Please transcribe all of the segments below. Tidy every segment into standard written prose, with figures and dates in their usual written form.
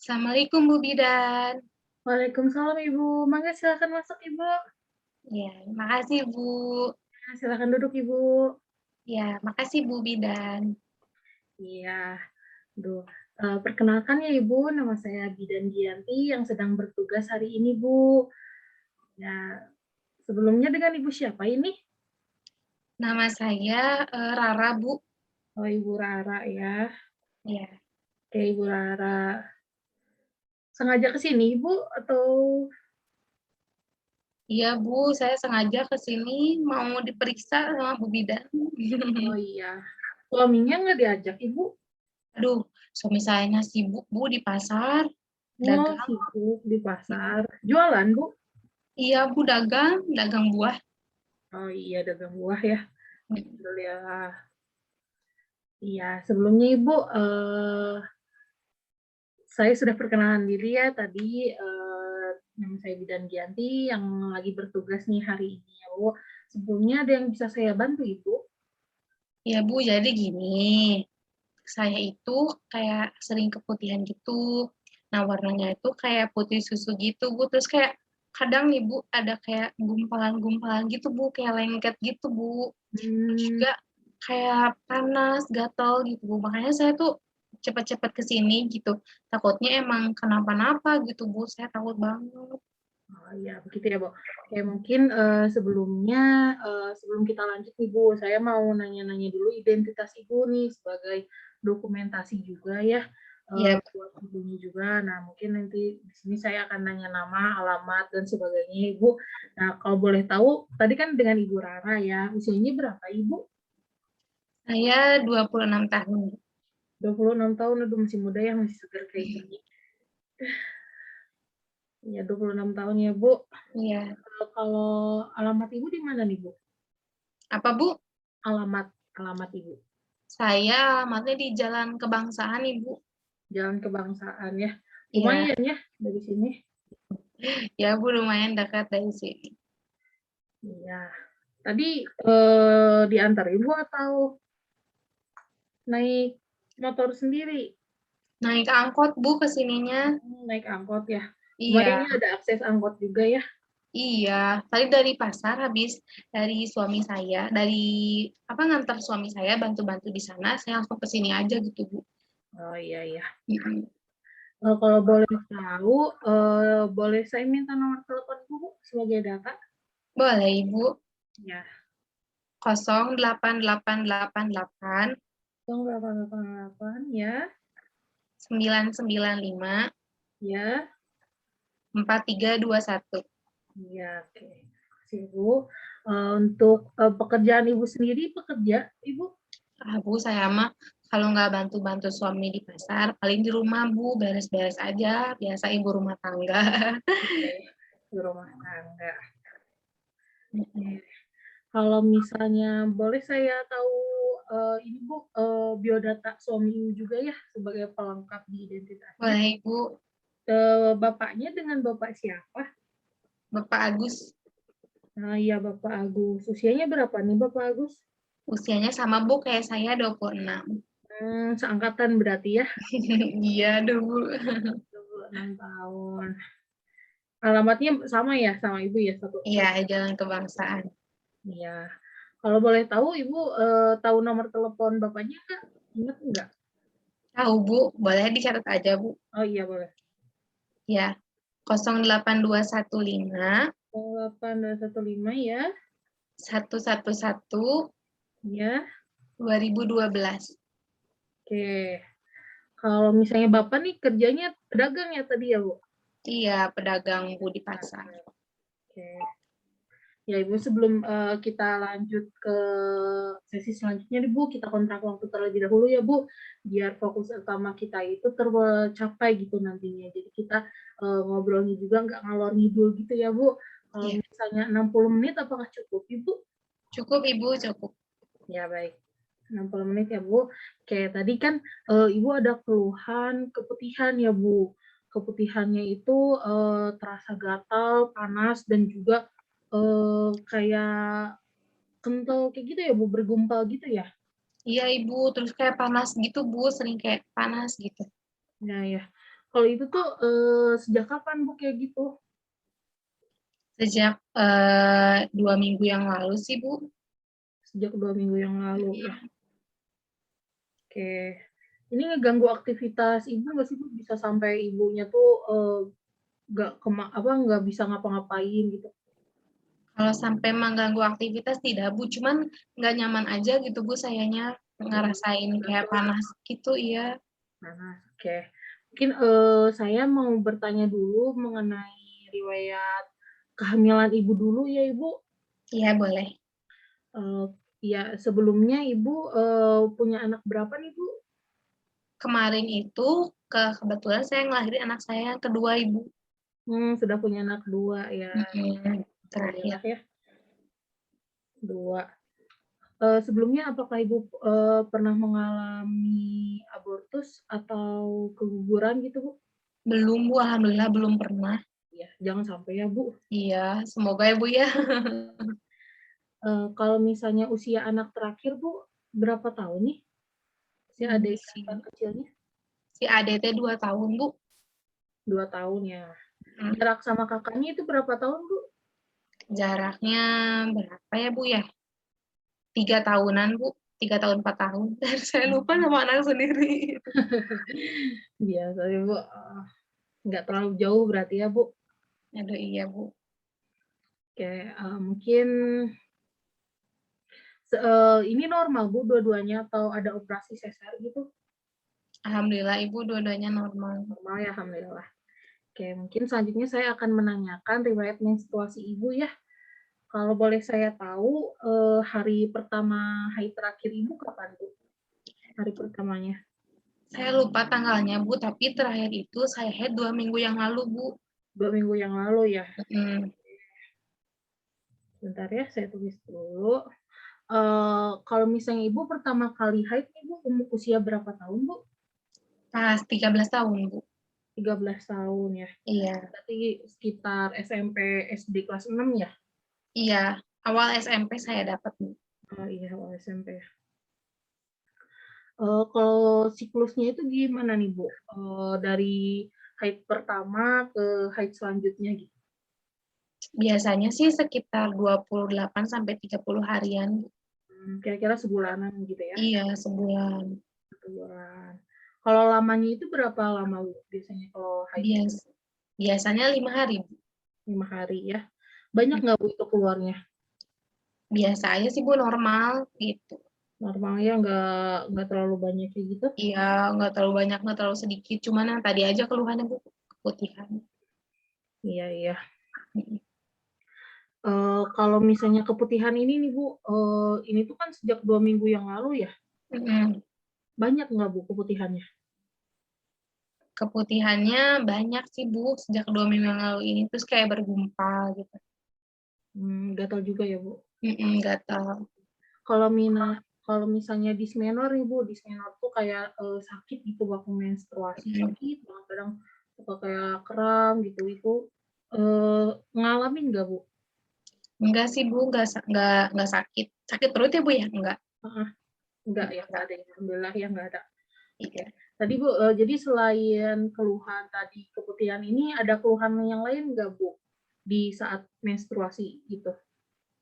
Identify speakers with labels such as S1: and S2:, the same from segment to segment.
S1: Assalamualaikum Bu Bidan.
S2: Waalaikumsalam Ibu, mangga silakan masuk Ibu.
S1: Ya, makasih Bu.
S2: Silakan duduk Ibu.
S1: Ya, makasih Bu Bidan.
S2: Iya, aduh, perkenalkan ya Ibu, nama saya Bidan Gianti yang sedang bertugas hari ini Bu. Ya, sebelumnya dengan Ibu siapa ini?
S1: Nama saya Rara Bu.
S2: Oh Ibu Rara ya.
S1: Ya,
S2: Oke Ibu Rara. Sengaja ke sini Ibu atau
S1: iya Bu, saya sengaja ke sini mau diperiksa sama Bu Bidan.
S2: oh iya, suaminya nggak diajak Ibu?
S1: Aduh, suami saya sibuk Bu di pasar,
S2: Oh
S1: dagang.
S2: sibuk di pasar. Jualan Bu?
S1: Iya Bu, dagang buah.
S2: Oh iya dagang buah ya. Alhamdulillah. Iya, sebelumnya Ibu, saya sudah perkenalan diri ya tadi, nama saya Bidan Gianti yang lagi bertugas nih hari ini ya Bu. Sebelumnya ada yang bisa saya bantu Ibu?
S1: Ya Bu, jadi gini, saya itu kayak sering keputihan gitu. Nah, warnanya itu kayak putih susu gitu, Bu. Terus kayak kadang nih, Bu, ada kayak gumpalan-gumpalan gitu, Bu. Kayak lengket gitu, Bu. Terus
S2: Hmm,
S1: juga kayak panas, gatal gitu, Bu. Makanya saya tuh cepat-cepat ke sini gitu. Takutnya emang kenapa-napa gitu, Bu. Saya takut banget.
S2: oh iya begitu ya Bu. Oke mungkin sebelumnya sebelum kita lanjut nih Bu, saya mau nanya-nanya dulu identitas Ibu nih sebagai dokumentasi juga ya
S1: Iya,
S2: buat ibunya juga. Nah mungkin nanti di sini saya akan nanya nama, alamat dan sebagainya Ibu. Nah kalau boleh tahu, tadi kan dengan Ibu Rara ya, usianya berapa Ibu?
S1: saya 26 tahun.
S2: 26 tahun, aduh masih muda ya, masih segar kayak gini. Ya 26 tahun ya Bu.
S1: Iya.
S2: Kalau alamat Ibu di mana nih Bu?
S1: Apa, Bu?
S2: Alamat, alamat Ibu.
S1: Saya alamatnya di Jalan Kebangsaan, Ibu.
S2: Jalan Kebangsaan ya.
S1: Iya.
S2: Lumayan ya dari sini.
S1: Ya, Bu, lumayan dekat dari sini.
S2: Iya. Tadi diantar Ibu atau naik motor sendiri?
S1: Naik angkot, Bu, ke sininya.
S2: Naik angkot ya. Lumayan
S1: Iya,
S2: ya ada akses angkot juga ya.
S1: iya. Tadi dari pasar habis dari suami saya, dari apa ngantar suami saya bantu-bantu di sana, saya langsung ke sini aja gitu, Bu.
S2: Oh iya iya.
S1: Mm-mm.
S2: Kalau boleh tahu, boleh saya minta nomor telepon Ibu Bu, sebagai data?
S1: Boleh, Ibu.
S2: Ya.
S1: 08888
S2: 0888 ya.
S1: 995
S2: Ya.
S1: 4321.
S2: Iya, oke. Terima kasih, Ibu. Untuk pekerjaan Ibu sendiri, pekerja, Ibu?
S1: Ah, Bu, saya mah kalau nggak bantu-bantu suami di pasar, paling di rumah, Bu, beres-beres aja, biasa ibu rumah tangga.
S2: Iya, ya. Di rumah tangga. Oke.
S1: Mm-mm.
S2: Kalau misalnya boleh saya tahu ini Bu, biodata suami Ibu juga ya sebagai pelengkap di identitasnya.
S1: Boleh, Ibu.
S2: Bapaknya dengan Bapak siapa?
S1: Bapak Agus,
S2: Nah, iya Bapak Agus. Usianya berapa nih Bapak Agus?
S1: usianya sama Bu kayak saya 26.
S2: Seangkatan berarti ya,
S1: Iya, aduh Bu.
S2: 26 tahun. Alamatnya sama ya sama Ibu ya, satu
S1: Iya, Jalan Kebangsaan.
S2: Iya. Kalau boleh tahu, Ibu tahu nomor telepon bapaknya nggak? Ingat nggak?
S1: Tahu Bu, boleh dicatat aja Bu.
S2: Oh iya boleh.
S1: Ya, 08215
S2: 0815 ya.
S1: 111
S2: Ya.
S1: 2012.
S2: Oke. Kalau misalnya Bapak nih kerjanya pedagang ya tadi ya, Bu?
S1: Iya, pedagang Bu di pasar.
S2: Oke. Ya Ibu, sebelum kita lanjut ke sesi selanjutnya nih Bu, kita kontrak waktu terlebih dahulu ya Bu, biar fokus utama kita itu tercapai gitu nantinya. Jadi kita ngobrolnya juga nggak ngalor ngidul gitu ya Bu. Kalau
S1: Iya,
S2: misalnya 60 menit apakah cukup Ibu?
S1: cukup Ibu, cukup.
S2: Ya baik. 60 menit ya Bu. Oke, tadi kan Ibu ada keluhan keputihan ya Bu. Keputihannya itu terasa gatal, panas, dan juga kayak kental kayak gitu ya Bu, bergumpal gitu ya?
S1: Iya Ibu, terus kayak panas gitu Bu, sering kayak panas gitu.
S2: Ya ya. Kalau itu tuh, sejak kapan Bu kayak gitu?
S1: Sejak 2 minggu yang lalu sih, Bu.
S2: Sejak 2 minggu yang lalu ya.
S1: Mhm.
S2: Oke. Ini ngeganggu aktivitas Ibu nggak sih Bu? Bisa sampai Ibunya tuh, nggak bisa ngapa-ngapain gitu?
S1: Kalau sampai mengganggu aktivitas tidak, Bu, cuman nggak nyaman aja gitu, Bu, sayanya ngerasain kayak
S2: Gatal ya,
S1: panas gitu, iya.
S2: panas. Oke. Mungkin, saya mau bertanya dulu mengenai riwayat kehamilan Ibu dulu ya, Ibu.
S1: Iya, boleh.
S2: Eee, ya sebelumnya Ibu, punya anak berapa nih, Bu?
S1: Kemarin itu kebetulan saya ngelahirin anak saya yang kedua, Ibu.
S2: Sudah punya anak 2 ya,
S1: Mhm, terakhir.
S2: alhamdulillah ya, 2. Sebelumnya apakah Ibu, pernah mengalami abortus atau keguguran gitu, Bu?
S1: Belum, Bu, alhamdulillah belum pernah.
S2: Ya, jangan sampai ya, Bu.
S1: Iya, semoga ya, Bu, ya.
S2: Kalau misalnya usia anak terakhir, Bu, berapa tahun nih? Si adik
S1: Si
S2: Kakak kecilnya?
S1: si ade teh 2 tahun, Bu.
S2: 2 tahun ya.
S1: Mhm,
S2: Jarak sama Kakaknya itu berapa tahun, Bu?
S1: jaraknya berapa ya, Bu, ya? 3 tahunan, Bu. 3 tahun, 4 tahun. Saya lupa
S2: Mmm.
S1: nama anak sendiri.
S2: Biasa ya, Bu, nggak terlalu jauh berarti ya, Bu?
S1: Aduh, iya, Bu.
S2: Oke, mungkin ini normal, Bu, dua-duanya atau ada operasi sesar gitu?
S1: Alhamdulillah, Ibu, dua-duanya normal.
S2: Normal ya, alhamdulillah. Oke, mungkin selanjutnya saya akan menanyakan riwayat menstruasi Ibu ya. Kalau boleh saya tahu, hari pertama haid terakhir Ibu kapan, Bu? Hari pertamanya?
S1: Saya lupa tanggalnya, Bu, tapi terakhir itu saya haid 2 minggu yang lalu, Bu.
S2: 2 minggu yang lalu ya?
S1: Mhm.
S2: Bentar ya, saya tulis dulu. Kalau misalnya Ibu pertama kali haid Ibu usia berapa tahun, Bu?
S1: Pas 13 tahun, Bu.
S2: 13 tahun ya?
S1: Iya.
S2: Berarti sekitar SMP, SD kelas 6 ya?
S1: Iya, awal SMP saya dapat, Bu.
S2: Oh iya, awal SMP ya. Kalau siklusnya itu gimana nih, Bu? Dari haid pertama ke haid selanjutnya gitu?
S1: Biasanya sih sekitar 28 sampai 30 harian.
S2: Kira-kira sebulanan gitu ya?
S1: Iya, sebulan.
S2: 1 bulan. Kalau lamanya itu berapa lama, Bu, biasanya kalau haid?
S1: Bias biasanya 5 hari, Bu.
S2: 5 hari ya? Banyak nggak, Bu, itu keluarnya?
S1: Biasa aja sih, Bu, normal, gitu.
S2: Normalnya nggak terlalu banyak kayak gitu?
S1: Iya, nggak terlalu banyak, nggak terlalu sedikit, cuman yang tadi aja keluhannya, Bu, keputihan.
S2: Iya iya.
S1: Mhm.
S2: Kalau misalnya keputihan ini nih, Bu, ini tuh kan sejak 2 minggu yang lalu ya?
S1: Mhm.
S2: Banyak nggak, Bu, keputihannya?
S1: Keputihannya banyak sih, Bu, sejak 2 minggu yang lalu ini, terus kayak bergumpal gitu.
S2: Gatal juga ya, Bu?
S1: Mhm, gatal.
S2: Kalau kalau misalnya dysmenor nih, Bu, dysmenor tuh kayak, sakit gitu waktu menstruasi,
S1: Mhm.
S2: sakit banget kadang suka kayak kram gitu, itu, ngalamin nggak, Bu?
S1: Enggak sih, Bu, nggak sakit. Sakit perut ya, Bu, ya? Enggak?
S2: Heeh, enggak ya, nggak
S1: Enggak.
S2: ada ya, alhamdulillah ya nggak ada. Oke.
S1: Iya.
S2: Tadi, Bu, jadi selain keluhan tadi keputihan ini ada keluhan yang lain nggak, Bu, di saat menstruasi gitu?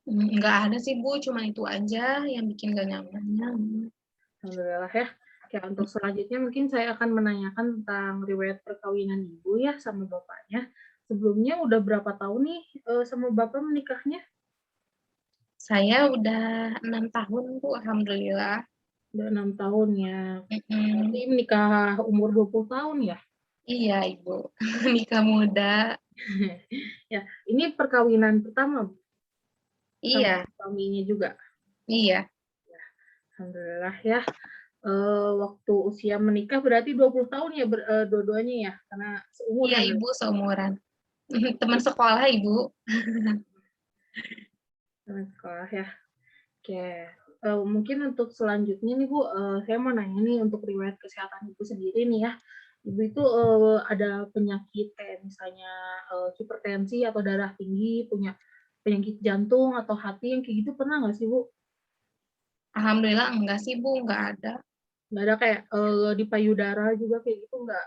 S1: Nggak ada sih, Bu, cuma itu aja yang bikin nggak nyamannya.
S2: Alhamdulillah ya. Oke, untuk selanjutnya mungkin saya akan menanyakan tentang riwayat perkawinan Ibu ya sama bapaknya. Sebelumnya udah berapa tahun nih, sama Bapak menikahnya?
S1: Saya udah 6 tahun, Bu, alhamdulillah.
S2: Udah 6 tahun ya. Berarti
S1: Mhm.
S2: menikah umur 20 tahun ya?
S1: Iya, Ibu. Nikah muda.
S2: Ya, ini perkawinan pertama sama
S1: Iya,
S2: suaminya juga?
S1: iya.
S2: Alhamdulillah ya. Waktu usia menikah berarti 20 tahun ya dua-duanya ya? Karena
S1: Iya,
S2: seumuran
S1: Ibu,
S2: berarti?
S1: seumuran. Teman sekolah, Ibu.
S2: Teman sekolah ya. Oke, mungkin untuk selanjutnya nih Bu, saya mau nanya nih untuk riwayat kesehatan Ibu sendiri nih ya. Ibu itu, ada penyakit kayak misalnya, hipertensi atau darah tinggi, punya penyakit jantung atau hati yang kayak gitu pernah nggak sih Bu?
S1: Alhamdulillah enggak sih, Bu, nggak ada.
S2: Nggak ada kayak, di payudara juga kayak gitu nggak?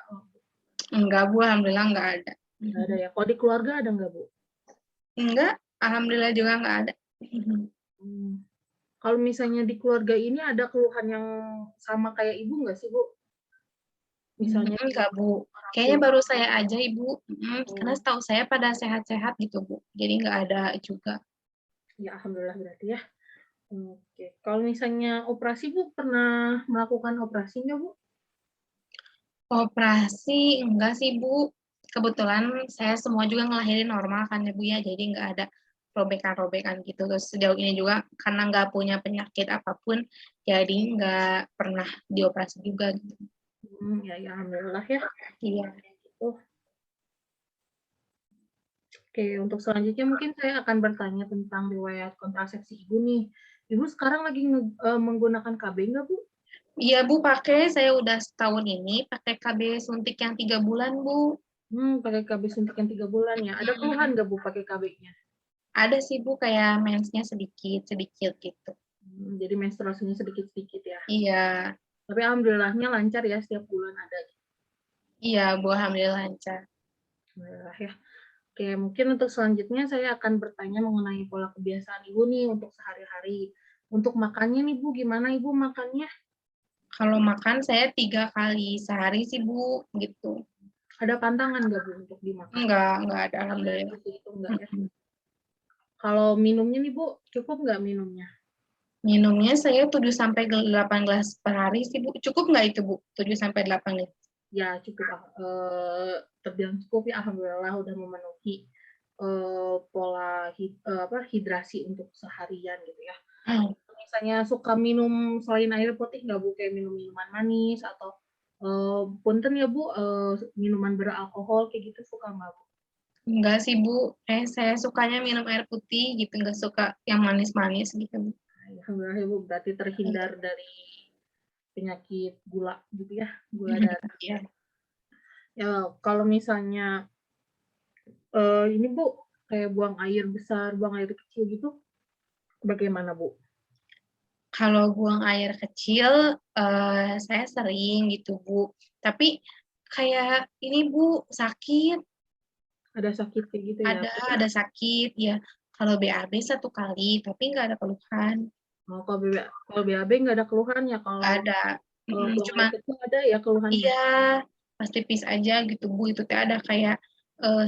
S1: Enggak, Bu, alhamdulillah enggak ada.
S2: Nggak ada ya. Kalau di keluarga ada nggak, Bu?
S1: Enggak, alhamdulillah juga enggak ada.
S2: Hmm. Kalau misalnya di keluarga ini ada keluhan yang sama kayak Ibu nggak sih, Bu? Misalnya
S1: Enggak, Bu.
S2: orang
S1: Kayaknya
S2: tua.
S1: baru saya aja, Ibu. Karena
S2: Oh,
S1: setahu saya pada sehat-sehat gitu, Bu. Jadi enggak ada juga.
S2: ya alhamdulillah berarti ya. Oke. Kalau misalnya operasi, Bu, pernah melakukan operasi nggak, Bu?
S1: Operasi enggak sih, Bu. Kebetulan saya semua juga ngelahirin normal kan ya, Bu ya. Jadi enggak ada robekan-robekan gitu. Terus sejauh ini juga karena enggak punya penyakit apapun, jadi enggak pernah dioperasi juga gitu.
S2: Ya alhamdulillah ya.
S1: Iya.
S2: Gitu. Oke, untuk selanjutnya mungkin saya akan bertanya tentang riwayat kontrasepsi Ibu nih. Ibu sekarang lagi menggunakan KB nggak, Bu?
S1: Iya, Bu, pakai. Saya udah setahun ini pakai KB suntik yang 3 bulan, Bu.
S2: Pakai KB suntik yang 3 bulan ya. Ada keluhan nggak, Bu, pakai KB-nya?
S1: Ada sih, Bu, kayak mensnya sedikit-sedikit gitu.
S2: Jadi menstruasinya sedikit-sedikit ya.
S1: Iya.
S2: Tapi alhamdulillahnya lancar ya, setiap bulan ada.
S1: Iya, Bu, alhamdulillah lancar.
S2: Alhamdulillah ya. Oke, mungkin untuk selanjutnya saya akan bertanya mengenai pola kebiasaan Ibu nih untuk sehari-hari. Untuk makannya nih, Bu, gimana Ibu makannya?
S1: Kalau makan saya 3 kali sehari sih, Bu, gitu.
S2: Ada pantangan nggak, Bu, untuk dimakan?
S1: Enggak ada,
S2: Nggak ada
S1: alhamdulillah.
S2: gitu, itu enggak ya. Kalau minumnya nih, Bu, cukup nggak minumnya?
S1: Minumnya saya 7 sampai 8 gelas per hari sih, Bu. Cukup nggak itu, Bu? 7 sampai 8 gelas.
S2: Ya, cukup. Terbilang cukup ya, alhamdulillah udah memenuhi pola hidrasi untuk seharian gitu ya.
S1: Hmm.
S2: Misalnya suka minum selain air putih nggak, Bu, kayak minum minuman manis atau punten ya, Bu, minuman beralkohol kayak gitu suka nggak, Bu?
S1: Enggak sih, Bu. Saya sukanya minum air putih gitu, nggak suka yang manis-manis gitu, Bu.
S2: Alhamdulillah ya, Bu, berarti terhindar dari penyakit gula gitu ya, gula darah.
S1: Iya.
S2: Ya, kalau misalnya ini, Bu, kayak buang air besar, buang air kecil gitu, bagaimana, Bu?
S1: Kalau buang air kecil, saya sering gitu, Bu. Tapi kayak ini, Bu, sakit.
S2: Ada sakit kayak gitu ya?
S1: Ada sakit, ya. Kalau BAB 1 kali, tapi nggak ada keluhan.
S2: Oh, kalau BAB nggak ada keluhan ya,
S1: Nggak
S2: kalau
S1: ada.
S2: buang
S1: Cuma
S2: air kecil ada ya keluhannya?
S1: iya, pas pipis aja gitu, Bu. Itu teh ada kayak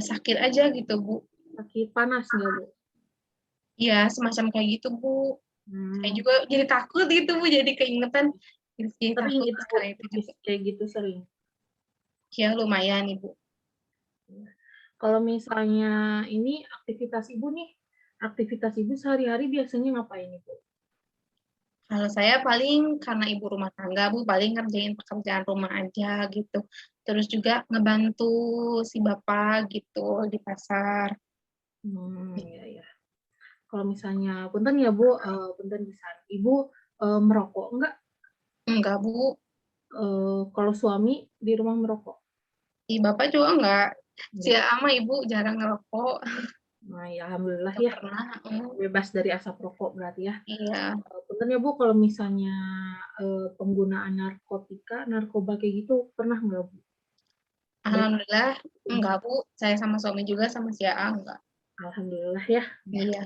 S1: sakit aja gitu, Bu.
S2: Sakit panas nggak, Bu?
S1: Iya, semacam kayak gitu, Bu. Saya
S2: Hmm,
S1: juga jadi takut gitu, Bu. Jadi keingetan. Jadi
S2: sering
S1: takut
S2: itu, Bu,
S1: karena itu
S2: pipis
S1: juga.
S2: kayak gitu sering.
S1: Ya, lumayan, Ibu.
S2: Kalau misalnya ini aktivitas Ibu sehari-hari biasanya ngapain, Ibu?
S1: Kalau saya paling karena ibu rumah tangga, Bu, paling ngerjain pekerjaan rumah aja gitu. Terus juga ngebantu si bapak gitu di pasar.
S2: Ya, ya. Kalau misalnya, punten ya, Bu, punten bisa. Ibu merokok enggak?
S1: Enggak, Bu.
S2: Kalau suami di rumah merokok?
S1: Si bapak juga enggak. Si
S2: Enggak.
S1: ama ibu jarang ngerokok.
S2: Nah, ya alhamdulillah
S1: Enggak
S2: ya,
S1: pernah.
S2: bebas dari asap rokok berarti ya.
S1: Iya.
S2: Punten ya, Bu, kalau misalnya penggunaan narkoba kayak gitu pernah nggak, Bu? Baik,
S1: Alhamdulillah enggak, Bu. Saya sama suami juga sama si AA enggak.
S2: alhamdulillah ya.
S1: Iya.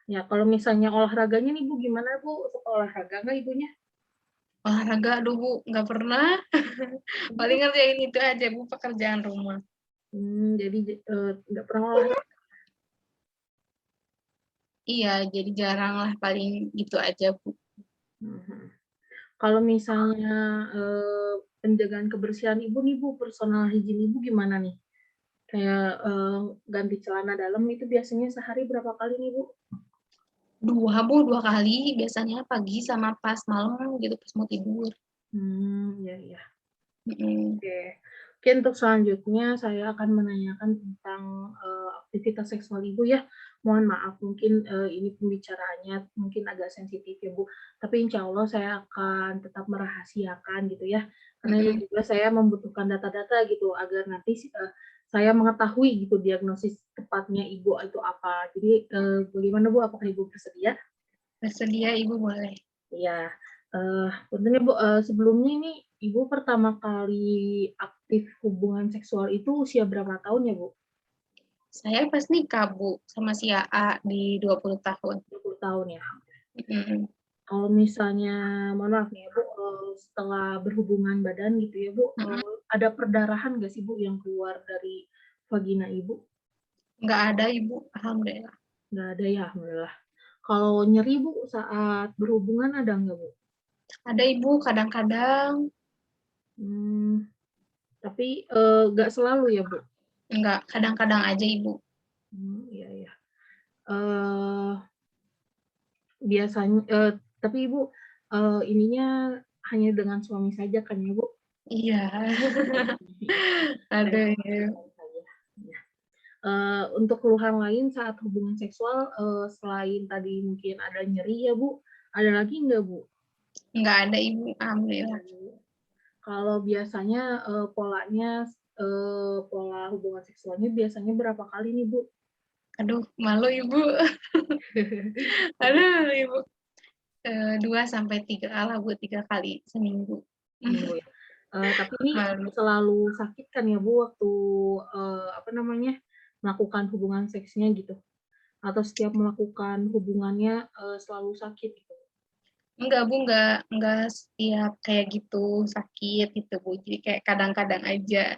S2: Ya, kalau misalnya olahraganya nih, Bu, gimana, Bu? Suka olahraga nggak ibunya?
S1: Olahraga, aduh, Bu, enggak pernah. Paling ngerjain itu aja, Bu, pekerjaan rumah.
S2: Jadi nggak pernah olahraga.
S1: Iya, jadi jarang lah, paling gitu aja, Bu.
S2: Mhm. Kalau misalnya penjagaan kebersihan Ibu nih, Bu, personal hygiene Ibu gimana nih? Kayak ganti celana dalam itu biasanya sehari berapa kali nih, Bu?
S1: 2, Bu, 2 kali. Biasanya pagi sama pas malam gitu, pas mau tidur.
S2: Ya, ya.
S1: Mm-mm.
S2: Oke. Oke, untuk selanjutnya saya akan menanyakan tentang aktivitas seksual Ibu ya. Mohon maaf, mungkin ini pembicaraannya mungkin agak sensitif ya, Bu. Tapi insya Allah saya akan tetap merahasiakan gitu ya. Karena ini
S1: Mm-mm.
S2: juga saya membutuhkan data-data gitu agar nanti saya mengetahui gitu diagnosis tepatnya Ibu itu apa. Jadi bagaimana, Bu? Apakah Ibu bersedia?
S1: Bersedia, Ibu, boleh.
S2: Ya. Punten ya Bu, sebelumnya ini Ibu pertama kali aktif hubungan seksual itu usia berapa tahun ya Bu?
S1: Saya pas nikah, Bu, sama si AA di 20 tahun.
S2: 20 tahun ya?
S1: Mhm.
S2: Kalau misalnya, mohon maaf nih ya Bu, setelah berhubungan badan gitu ya Bu,
S1: Mhm.
S2: ada perdarahan nggak sih Bu yang keluar dari vagina Ibu?
S1: Nggak ada, Ibu, alhamdulillah.
S2: Nggak ada ya, alhamdulillah. Kalau nyeri Bu saat berhubungan ada nggak Bu?
S1: Ada, Ibu, kadang-kadang.
S2: Hmm, tapi nggak selalu ya Bu?
S1: Enggak, kadang-kadang aja, Ibu.
S2: Iya iya. Eh, biasanya, tapi Ibu ininya hanya dengan suami saja kan ya Bu?
S1: Iya.
S2: Saya
S1: Aduh,
S2: dengan
S1: ya.
S2: suami saja. Ya. Untuk keluhan lain saat hubungan seksual, selain tadi mungkin ada nyeri ya Bu, ada lagi nggak Bu?
S1: Nggak ada, Ibu, alhamdulillah.
S2: Kalau biasanya polanya, pola hubungan seksualnya biasanya berapa kali nih Bu?
S1: Aduh, malu, Ibu. Aduh, Ibu. 2 sampai 3 lah, Bu, 3 kali seminggu.
S2: Seminggu ya. Tapi ini
S1: Malu.
S2: selalu sakit kan ya Bu waktu apa namanya melakukan hubungan seksnya gitu? Atau setiap melakukan hubungannya selalu sakit gitu?
S1: Enggak, Bu, enggak setiap kayak gitu sakit gitu, Bu. Jadi kayak kadang-kadang aja.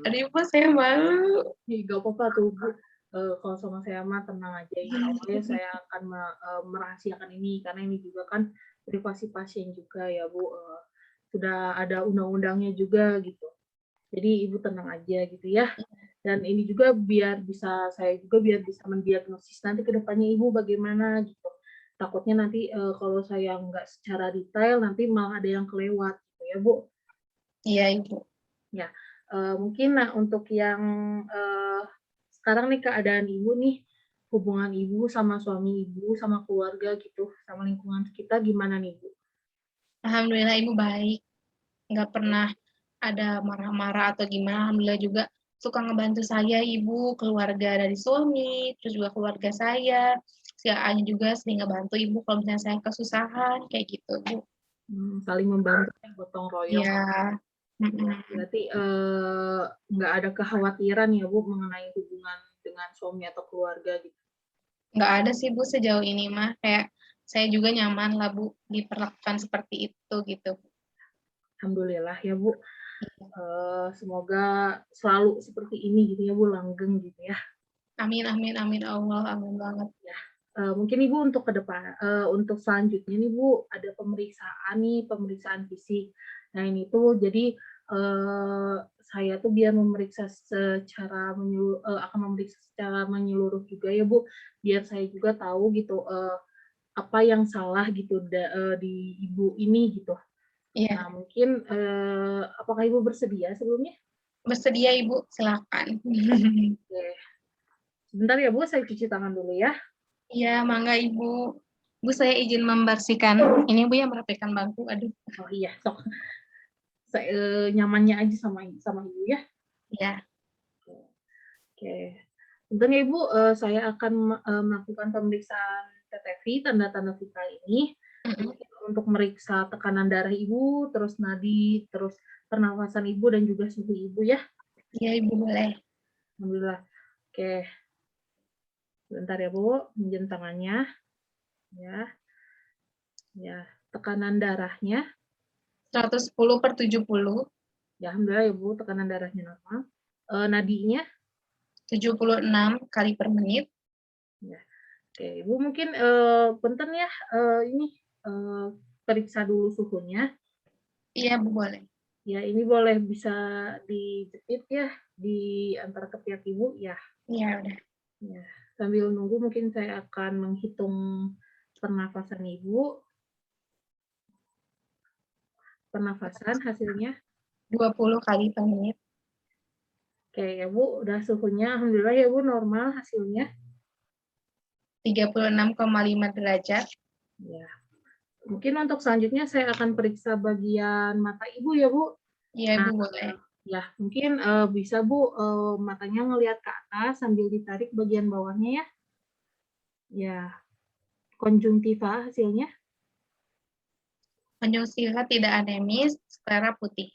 S1: Aduh, Ibu, saya malu.
S2: Gak apa-apa tuh Bu. Kalau sama saya mah tenang aja, insya Allah ya saya akan merahasiakan ini karena ini juga kan privasi pasien juga ya Bu. Sudah ada undang-undangnya juga gitu. Jadi Ibu tenang aja gitu ya. Dan ini juga saya juga biar bisa mendiagnosis nanti ke depannya Ibu bagaimana gitu. Takutnya nanti kalau saya nggak secara detail nanti malah ada yang kelewat gitu ya Bu.
S1: Iya, Ibu.
S2: Ya, mungkin nah untuk yang sekarang nih keadaan Ibu nih, hubungan Ibu sama suami Ibu, sama keluarga gitu, sama lingkungan sekitar gimana nih Bu?
S1: Alhamdulillah, Ibu baik. Nggak pernah ada marah-marah atau gimana. Alhamdulillah juga suka ngebantu saya, Ibu, keluarga dari suami, terus juga keluarga saya. Si AA-nya juga sering ngebantu Ibu kalau misalnya saya kesusahan, kayak gitu, Bu.
S2: Saling membantu ya, gotong royong.
S1: Iya.
S2: Ya,
S1: Mhm.
S2: berarti nggak ada kekhawatiran ya Bu mengenai hubungan dengan suami atau keluarga gitu.
S1: Nggak ada sih, Bu, sejauh ini mah. Kayak saya juga nyaman lah, Bu, diperlakukan seperti itu, gitu.
S2: Alhamdulillah ya Bu. Semoga selalu seperti ini gitu ya Bu, langgeng gitu ya.
S1: Amin, amin, amin Allah, amin banget.
S2: Ya, mungkin Ibu untuk ke depan, untuk selanjutnya nih Bu, ada pemeriksaan fisik. Nah ini tuh jadi saya tuh biar memeriksa akan memeriksa secara menyeluruh juga ya Bu, biar saya juga tahu gitu apa yang salah gitu di Ibu ini gitu.
S1: Iya,
S2: Nah mungkin apakah Ibu bersedia sebelumnya?
S1: bersedia, Ibu, silakan.
S2: Oke. Sebentar ya Bu, saya cuci tangan dulu ya.
S1: Iya, mangga, Ibu. Bu, saya izin membersihkan. Ini Bu yang merapikan bangku. Aduh,
S2: Oh iya, sok. Nyamannya aja sama Ibu ya.
S1: ya.
S2: Oke. Bentar ya Ibu, saya akan melakukan pemeriksaan TTV, tanda-tanda vital ini.
S1: Mhm.
S2: Mungkin untuk meriksa tekanan darah Ibu, terus nadi, terus pernafasan Ibu, dan juga suhu Ibu ya.
S1: Iya, Ibu, boleh.
S2: Alhamdulillah. Oke, bentar ya Bu, minjem tangannya. Ya, ya. Tekanan darahnya,
S1: 110/70,
S2: ya Alhamdulillah ya Bu, tekanan darahnya normal. Nadinya,
S1: 76 kali per menit.
S2: ya. Oke, Ibu mungkin punten ya, ini eh, periksa dulu suhunya.
S1: Iya, Bu, boleh.
S2: Ya, ini boleh bisa dijepit ya di antara ketiak Ibu ya.
S1: Iya, udah.
S2: Ya, sambil nunggu mungkin saya akan menghitung pernafasan Ibu. Pernafasan hasilnya.
S1: 20 kali per menit.
S2: Oke ya Bu, udah suhunya alhamdulillah ya Bu normal hasilnya.
S1: 36,5 derajat.
S2: Ya. Mungkin untuk selanjutnya saya akan periksa bagian mata Ibu ya Bu.
S1: Iya,
S2: Nah,
S1: Bu, boleh.
S2: ya mungkin bisa Bu matanya ngelihat ke atas sambil ditarik bagian bawahnya ya. Ya, konjungtiva hasilnya.
S1: Menyusui tidak anemis, sklera putih.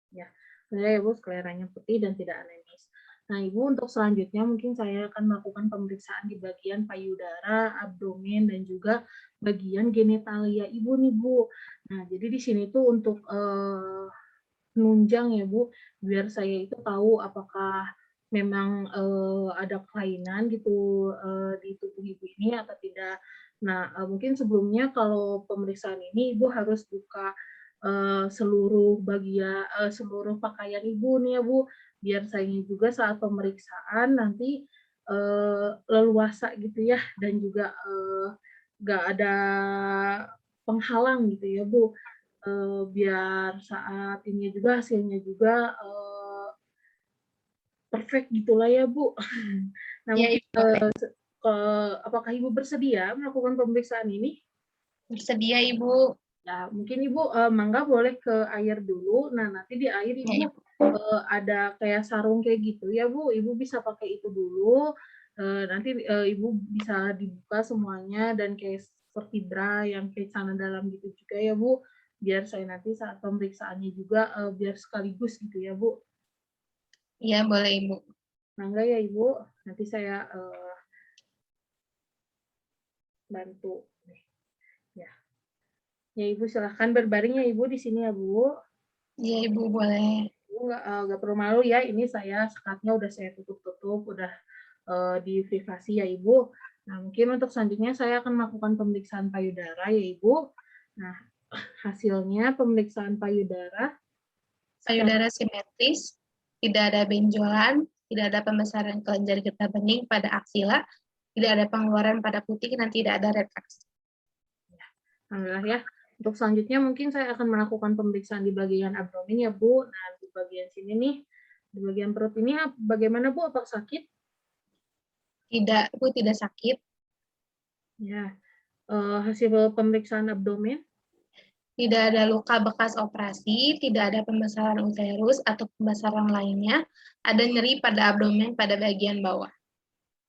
S2: Ya, sebenarnya Ibu skleranya putih dan tidak anemis. Nah, Ibu untuk selanjutnya mungkin saya akan melakukan pemeriksaan di bagian payudara, abdomen, dan juga bagian genitalia Ibu nih, Bu. Nah, jadi di sini tuh untuk penunjang ya, Bu, biar saya itu tahu apakah memang ada kelainan gitu di tubuh Ibu ini atau tidak. Nah, mungkin sebelumnya kalau pemeriksaan ini Ibu harus buka seluruh pakaian Ibu nih ya, Bu, biar saya juga saat pemeriksaan nanti leluasa gitu ya dan juga nggak ada penghalang gitu ya, Bu. Biar saat ini juga hasilnya juga perfect gitulah ya, Bu. Nah,
S1: Iya,
S2: mungkin
S1: Ibu, boleh.
S2: apakah Ibu bersedia melakukan pemeriksaan ini?
S1: Bersedia, Ibu.
S2: Ya, mungkin Ibu mangga boleh ke air dulu. Nah, nanti di air
S1: Ya,
S2: Ibu
S1: Ibu.
S2: ada kayak sarung kayak gitu ya, Bu. Ibu bisa pakai itu dulu. Nanti Ibu bisa dibuka semuanya dan kayak seperti bra yang kayak celana dalam gitu juga ya, Bu. Biar saya nanti saat pemeriksaannya juga biar sekaligus gitu ya, Bu.
S1: Iya, boleh, Ibu.
S2: Mangga ya, Ibu. Nanti saya bantu. Ya. Ya, Ibu silahkan berbaring ya, Ibu di sini ya, Bu.
S1: Iya, Ibu, boleh.
S2: Ibu nggak perlu malu ya, ini saya sekatnya udah saya tutup-tutup, udah di privasi ya, Ibu. Nah, mungkin untuk selanjutnya saya akan melakukan pemeriksaan payudara ya, Ibu. Nah, hasilnya pemeriksaan payudara secara
S1: Payudara simetris, tidak ada benjolan, tidak ada pembesaran kelenjar getah bening pada aksila, tidak ada pengeluaran pada putih, dan tidak ada retraksi.
S2: alhamdulillah ya. Untuk selanjutnya mungkin saya akan melakukan pemeriksaan di bagian abdomen ya, Bu. Nah, di bagian sini nih, di bagian perut ini bagaimana, Bu? Apakah sakit?
S1: Tidak, Bu, tidak sakit.
S2: Ya. Hasil pemeriksaan abdomen?
S1: Tidak ada luka bekas operasi, tidak ada pembesaran uterus atau pembesaran lainnya, ada nyeri pada abdomen pada bagian bawah.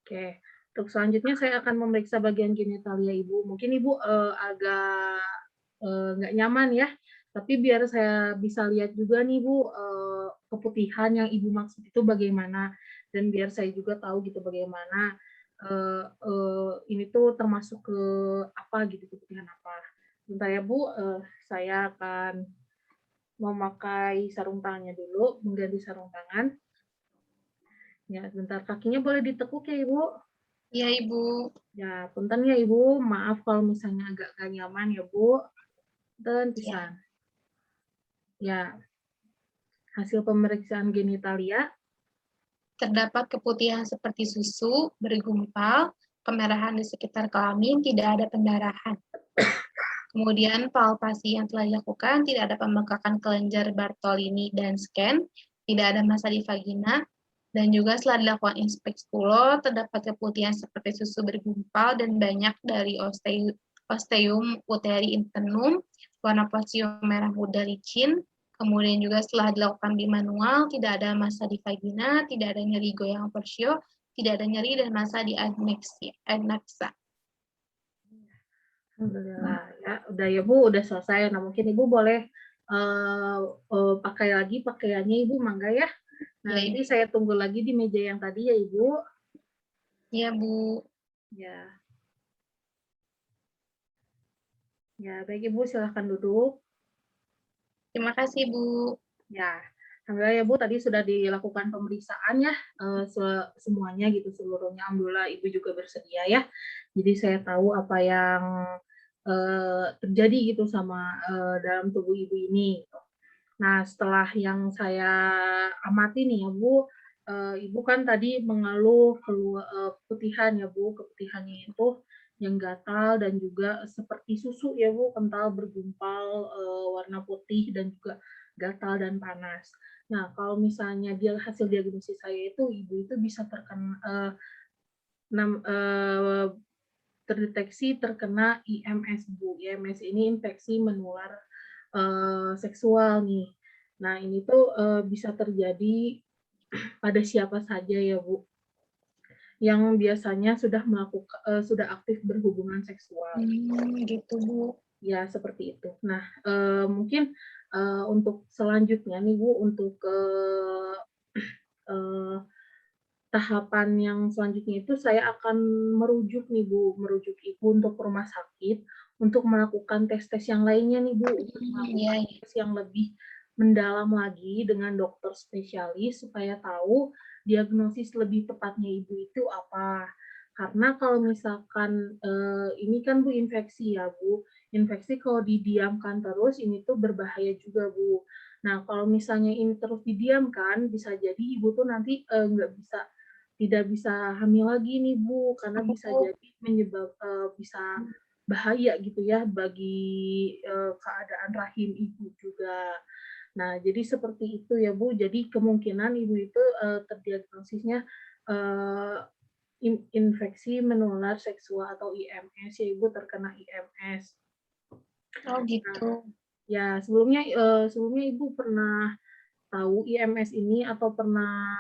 S2: Oke. Untuk selanjutnya saya akan memeriksa bagian genitalia Ibu. Mungkin Ibu agak nggak nyaman ya, tapi biar saya bisa lihat juga nih Bu, keputihan yang Ibu maksud itu bagaimana, dan biar saya juga tahu gitu bagaimana ini tuh termasuk ke apa gitu, keputihan apa. Bentar ya Bu, saya akan memakai sarung tangannya dulu, mengganti sarung tangan. Ya, sebentar. Kakinya boleh ditekuk ya Ibu?
S1: Iya, Ibu.
S2: Ya, punten ya Ibu, maaf kalau misalnya agak gak nyaman ya Bu. Dan
S1: Ya.
S2: pisan. Ya, hasil pemeriksaan genitalia.
S1: Terdapat keputihan seperti susu, bergumpal, kemerahan di sekitar kelamin, tidak ada pendarahan. Kemudian palpasi yang telah dilakukan, tidak ada pembengkakan kelenjar Bartolini dan scan, tidak ada massa di vagina, dan juga setelah dilakukan inspeksi pulo, terdapat keputihan seperti susu bergumpal dan banyak dari osteum uteri internum, warna posium merah muda licin, kemudian juga setelah dilakukan di manual, tidak ada massa di vagina, tidak ada nyeri goyang persio, tidak ada nyeri dan massa di adnexa.
S2: Alhamdulillah ya, udah ya Bu, udah selesai. Nah, mungkin Ibu boleh pakai lagi pakaiannya Ibu, mangga ya. Nah,
S1: Ya,
S2: nanti
S1: Ibu.
S2: saya tunggu lagi di meja yang tadi ya Ibu.
S1: Ya, Bu.
S2: Ya, ya baik Ibu, silahkan duduk.
S1: Terima kasih, Bu.
S2: Ya, alhamdulillah ya Bu, tadi sudah dilakukan pemeriksaan ya, semuanya gitu, seluruhnya. Alhamdulillah Ibu juga bersedia ya. Jadi saya tahu apa yang terjadi gitu sama dalam tubuh Ibu ini. Nah, setelah yang saya amati nih ya Bu, Ibu kan tadi mengeluh keputihan ya Bu, keputihannya itu yang gatal dan juga seperti susu ya Bu, kental bergumpal warna putih dan juga gatal dan panas. Nah, kalau misalnya hasil diagnosis saya itu Ibu itu bisa terdeteksi terkena IMS Bu. IMS ini infeksi menular seksual nih. Nah, ini tuh bisa terjadi pada siapa saja ya Bu, yang biasanya sudah aktif berhubungan seksual.
S1: Gitu, Bu.
S2: Ya seperti itu. Nah, mungkin, untuk selanjutnya nih Bu, untuk, eee, tahapan yang selanjutnya itu saya akan merujuk nih Bu, merujuk Ibu untuk ke rumah sakit, untuk melakukan tes-tes yang lainnya nih Bu, untuk
S1: Iya
S2: melakukan
S1: iya.
S2: tes yang lebih mendalam lagi dengan dokter spesialis supaya tahu diagnosis lebih tepatnya Ibu itu apa. Karena kalau misalkan, ini kan Bu infeksi ya Bu, infeksi kalau didiamkan terus ini tuh berbahaya juga Bu. Nah kalau misalnya ini terus didiamkan, bisa jadi Ibu tuh nanti, nggak bisa tidak bisa hamil lagi nih, Bu, karena bisa
S1: Oh,
S2: jadi bisa bahaya gitu ya bagi, keadaan rahim Ibu juga. Nah, jadi seperti itu ya, Bu. Jadi kemungkinan Ibu itu, terdiagnosisnya, eee, infeksi menular seksual atau IMS ya, Ibu terkena IMS.
S1: oh
S2: Nah,
S1: gitu.
S2: ya sebelumnya Ibu pernah tahu IMS ini atau pernah,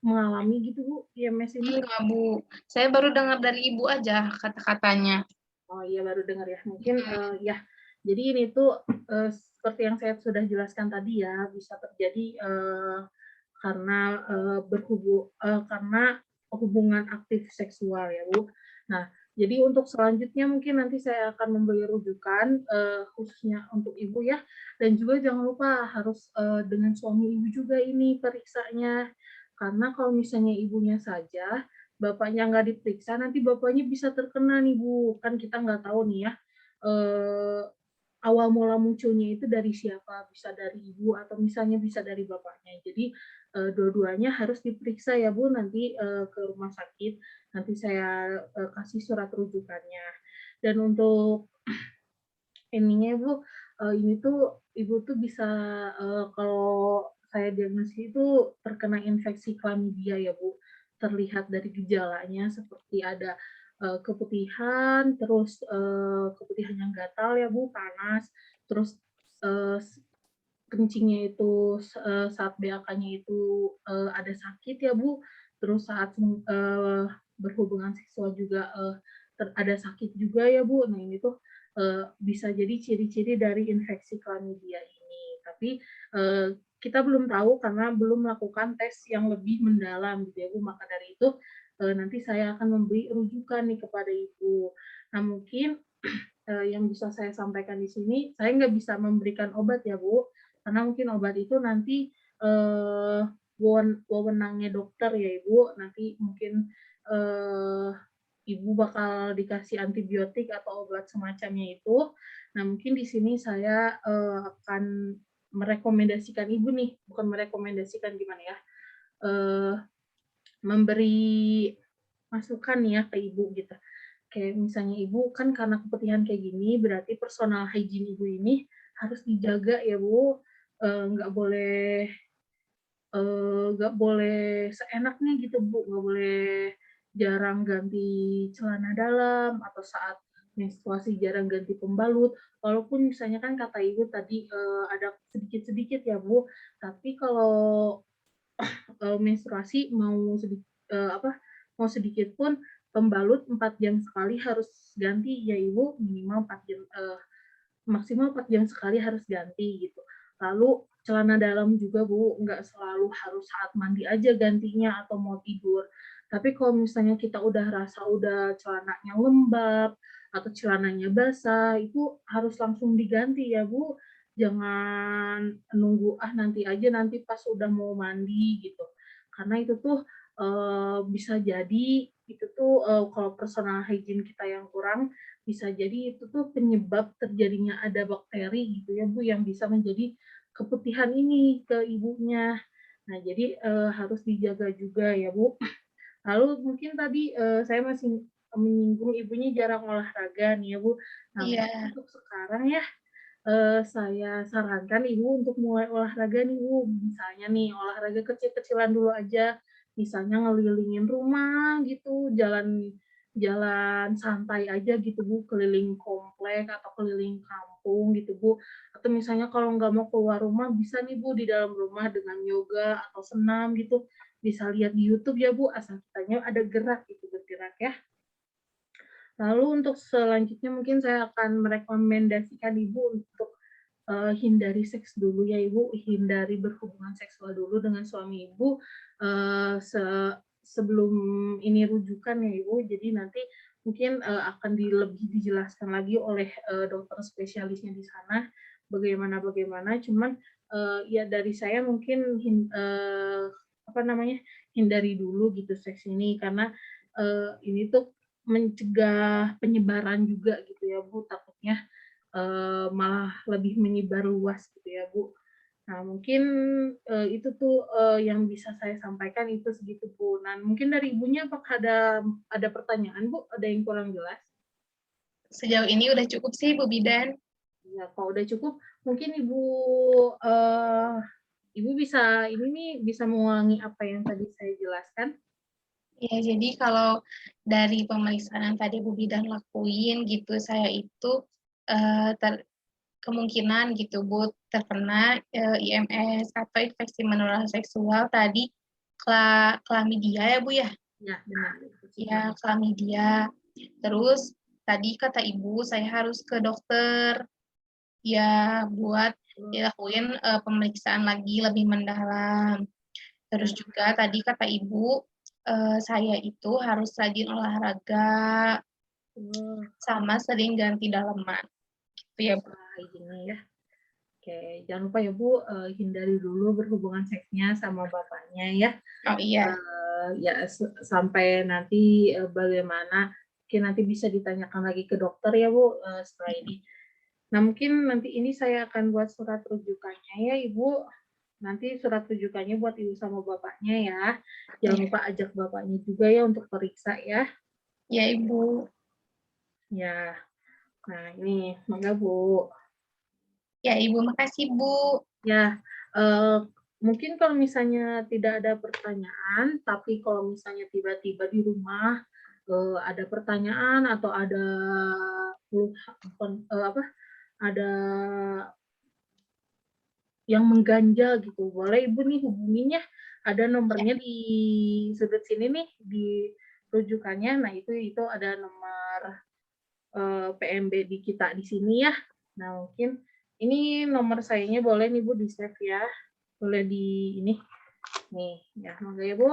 S2: mengalami gitu, Bu, IMS ini?
S1: Enggak, Bu. Saya baru dengar dari Ibu aja kata-katanya.
S2: Oh iya baru dengar ya. Mungkin, ya, jadi ini tuh, seperti yang saya sudah jelaskan tadi ya, bisa terjadi, karena, karena hubungan aktif seksual ya, Bu. Nah, jadi untuk selanjutnya mungkin nanti saya akan memberi rujukan, khususnya untuk Ibu ya, dan juga jangan lupa harus, dengan suami Ibu juga ini periksanya. Karena kalau misalnya ibunya saja, bapaknya nggak diperiksa, nanti bapaknya bisa terkena nih, Bu. Kan kita nggak tahu nih ya, eee, awal mula munculnya itu dari siapa, bisa dari ibu atau misalnya bisa dari bapaknya. Jadi, dua-duanya harus diperiksa ya, Bu, nanti, ke rumah sakit. Nanti saya, kasih surat rujukannya. Dan untuk ininya Bu, ini tuh Ibu tuh bisa, kalau saya diagnosis itu terkena infeksi chlamydia ya, Bu. Terlihat dari gejalanya seperti ada, keputihan, terus, keputihan yang gatal ya, Bu, panas, terus, eee, kencingnya itu, saat BAK-nya itu, ada sakit ya, Bu, terus saat, berhubungan seksual juga, ada sakit juga ya, Bu. Nah, ini tuh, bisa jadi ciri-ciri dari infeksi chlamydia ini. Tapi, kita belum tahu karena belum melakukan tes yang lebih mendalam gitu ya, Bu. Maka dari itu, nanti saya akan memberi rujukan nih kepada Ibu. Nah, mungkin, yang bisa saya sampaikan di sini, saya nggak bisa memberikan obat ya, Bu, karena mungkin obat itu nanti, eee, wewenangnya dokter ya, Ibu. Nanti mungkin, eee, Ibu bakal dikasih antibiotik atau obat semacamnya itu. Nah, mungkin di sini saya, akan merekomendasikan Ibu nih, bukan merekomendasikan gimana ya, eee, memberi masukan nih ya ke Ibu gitu. Kayak misalnya Ibu kan karena keputihan kayak gini, berarti personal hygiene Ibu ini harus dijaga ya, Bu. Nggak boleh, nggak boleh seenaknya gitu, Bu, nggak boleh jarang ganti celana dalam atau saat menstruasi jarang ganti pembalut. Walaupun misalnya kan kata Ibu tadi, ada sedikit-sedikit ya, Bu, tapi kalau menstruasi mau sedikit pun pembalut 4 jam sekali harus ganti ya Ibu, minimal 4 jam, maksimal 4 jam sekali harus ganti gitu. Lalu celana dalam juga Bu, nggak selalu harus saat mandi aja gantinya atau mau tidur. Tapi kalau misalnya kita udah rasa udah celananya lembab atau celananya basah, itu harus langsung diganti ya Bu. Jangan nunggu, "Ah, nanti aja, nanti pas udah mau mandi," gitu. Karena itu tuh, bisa jadi itu tuh, kalau personal hygiene kita yang kurang, bisa jadi itu tuh penyebab terjadinya ada bakteri gitu ya, Bu, yang bisa menjadi keputihan ini ke ibunya. Nah, jadi, harus dijaga juga ya, Bu. Lalu mungkin tadi, saya masih menyinggung ibunya jarang olahraga nih ya, Bu. Nah, mungkin
S1: Iya.
S2: untuk sekarang ya, saya sarankan Ibu untuk mulai olahraga nih, Bu. Misalnya nih, olahraga kecil-kecilan dulu aja, misalnya ngelilingin rumah gitu, jalan jalan santai aja gitu, Bu, keliling komplek atau keliling kampung gitu, Bu. Atau misalnya kalau nggak mau keluar rumah, bisa nih, Bu, di dalam rumah dengan yoga atau senam gitu. Bisa lihat di YouTube ya, Bu, asal kitanya ada gerak gitu, bergerak ya. Lalu untuk selanjutnya mungkin saya akan merekomendasikan Ibu untuk, hindari seks dulu ya Ibu, hindari berhubungan seksual dulu dengan suami Ibu, sebelum ini rujukan ya Ibu. Jadi nanti mungkin, akan lebih dijelaskan lagi oleh, dokter spesialisnya di sana, bagaimana. Cuman, ya dari saya mungkin apa namanya, hindari dulu gitu seks ini karena, ini tuh mencegah penyebaran juga gitu ya Bu, takutnya, malah lebih menyebar luas gitu ya Bu. Nah mungkin, itu tuh, yang bisa saya sampaikan itu segitu Bu. Nah mungkin dari Ibunya apakah ada pertanyaan Bu? Ada yang kurang jelas?
S1: Sejauh ini udah cukup sih Bu Bidan.
S2: Ya kalau udah cukup mungkin eee, Ibu bisa ini nih, bisa mengulangi apa yang tadi saya jelaskan?
S1: Ya, jadi kalau dari pemeriksaan yang tadi Bu Bidan lakuin gitu, saya itu, kemungkinan gitu Bu, terkena, IMS atau infeksi menular seksual tadi klamidia ya Bu ya?
S2: Ya benar, infeksi
S1: Ya, klamidia. Terus tadi kata Ibu saya harus ke dokter, ya buat dilakuin, pemeriksaan lagi lebih mendalam. Terus
S2: Ya,
S1: juga tadi kata Ibu, saya itu harus rajin olahraga,
S2: betul.
S1: sama sering ganti daleman, gitu ya, Bu?
S2: Wah, izinnya ya. Oke, jangan lupa ya Bu, hindari dulu berhubungan seksnya sama bapaknya ya.
S1: Oh iya,
S2: Ya sampai nanti, bagaimana, mungkin nanti bisa ditanyakan lagi ke dokter ya Bu, setelah ini. Nah mungkin nanti ini saya akan buat surat rujukannya ya Ibu, nanti surat rujukannya buat Ibu sama bapaknya ya. Jangan
S1: iya,
S2: lupa ajak bapaknya juga ya untuk periksa ya.
S1: iya Ibu.
S2: Ya, nah ini, mangga Bu.
S1: Ya Ibu, makasih Bu.
S2: Ya, mungkin kalau misalnya tidak ada pertanyaan, tapi kalau misalnya tiba-tiba di rumah, ada pertanyaan atau ada apa, ada yang mengganjal gitu, boleh Ibu nih hubunginya, ada
S1: Ya,
S2: nomornya di sudut sini nih, di rujukannya. Nah itu ada nomor, PMB di kita di sini ya. Nah mungkin ini nomor sayanya boleh nih Bu di-save ya, boleh di ini. Nih, ya, mangga ya, Bu.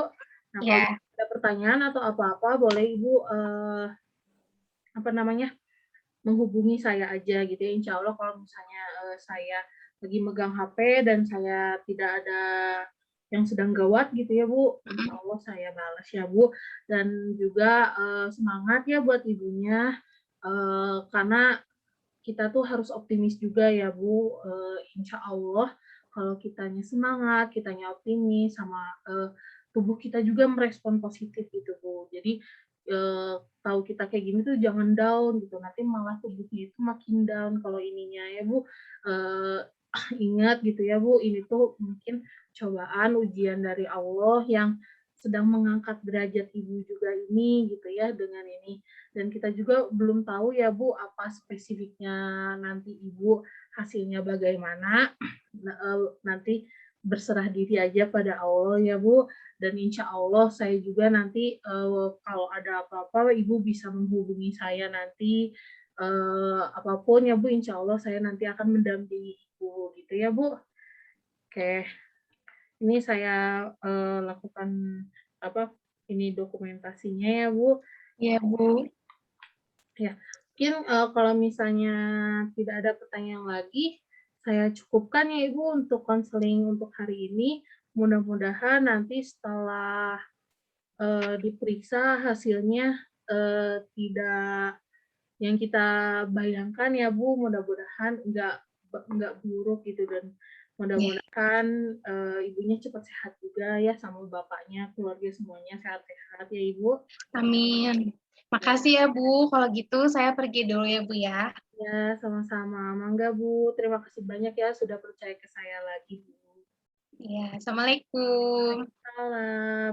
S2: Nah, kalau
S1: ya,
S2: ada pertanyaan atau apa-apa boleh Ibu, apa namanya, menghubungi saya aja gitu ya. Insya Allah kalau misalnya, saya lagi megang HP dan saya tidak ada yang sedang gawat gitu ya, Bu, insya
S1: mhm,
S2: Allah saya balas ya, Bu. Dan juga, semangat ya buat Ibunya, karena kita tuh harus optimis juga ya Bu, insya Allah kalau kitanya semangat, kitanya optimis, sama tubuh kita juga merespon positif gitu Bu. Jadi tahu kita kayak gini tuh jangan down gitu, nanti malah tubuhnya itu makin down kalau ininya ya Bu. Eh, Ingat gitu ya Bu, ini tuh mungkin cobaan ujian dari Allah yang sedang mengangkat derajat ibu juga ini gitu ya dengan ini, dan kita juga belum tahu ya Bu, apa spesifiknya nanti Ibu hasilnya bagaimana. Nanti berserah diri aja pada Allah ya Bu, dan insya Allah saya juga nanti, kalau ada apa-apa Ibu bisa menghubungi saya nanti, apapun ya Bu, insya Allah saya nanti akan mendampingi Ibu gitu ya Bu. Oke, ini saya, lakukan apa, ini dokumentasinya ya Bu.
S1: iya Bu.
S2: Ya, mungkin, kalau misalnya tidak ada pertanyaan lagi, saya cukupkan ya Ibu untuk konseling untuk hari ini. Mudah-mudahan nanti setelah, diperiksa hasilnya, tidak yang kita bayangkan ya Bu, mudah-mudahan nggak buruk gitu, dan
S1: Iya,
S2: mudah-mudahan, Ibunya cepat sehat juga ya sama bapaknya, keluarga semuanya sehat-sehat ya Ibu.
S1: amin.
S2: Ya.
S1: Makasih ya Bu, kalau gitu saya pergi dulu ya Bu ya.
S2: Ya, sama-sama. Mangga, Bu. Terima kasih banyak ya sudah percaya ke saya lagi, Bu.
S1: Iya, Assalamualaikum.
S2: Waalaikumsalam.